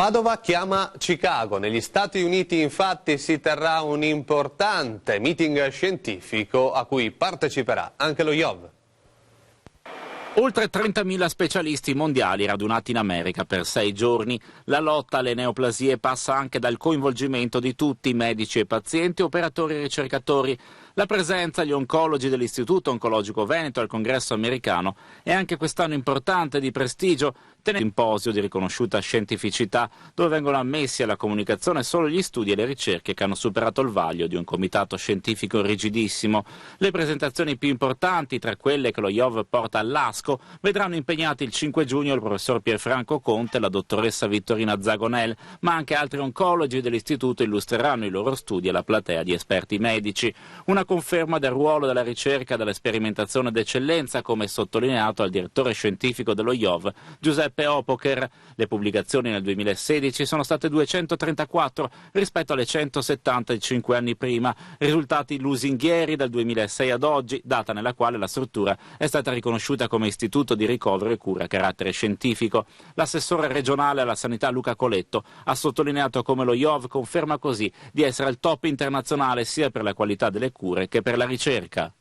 Padova chiama Chicago. Negli Stati Uniti infatti si terrà un importante meeting scientifico a cui parteciperà anche lo IOV. Oltre 30.000 specialisti mondiali radunati in America per 6 giorni. La lotta alle neoplasie passa anche dal coinvolgimento di tutti, medici e pazienti, operatori e ricercatori. La presenza agli oncologi dell'Istituto Oncologico Veneto al Congresso americano è anche quest'anno importante, di prestigio, un simposio di riconosciuta scientificità dove vengono ammessi alla comunicazione solo gli studi e le ricerche che hanno superato il vaglio di un comitato scientifico rigidissimo. Le presentazioni più importanti, tra quelle che lo IOV porta all'ASCO, vedranno impegnati il 5 giugno il professor Pierfranco Conte e la dottoressa Vittorina Zagonel, ma anche altri oncologi dell'istituto illustreranno i loro studi alla platea di esperti medici. Una conferma del ruolo della ricerca e della sperimentazione d'eccellenza, come sottolineato dal direttore scientifico dello IOV, Giuseppe Opocher. Le pubblicazioni nel 2016 sono state 234 rispetto alle 170 di 5 anni prima, risultati lusinghieri dal 2006 ad oggi, data nella quale la struttura è stata riconosciuta come istituto di ricovero e cura a carattere scientifico. L'assessore regionale alla sanità Luca Coletto ha sottolineato come lo IOV conferma così di essere al top internazionale sia per la qualità delle cure che per la ricerca.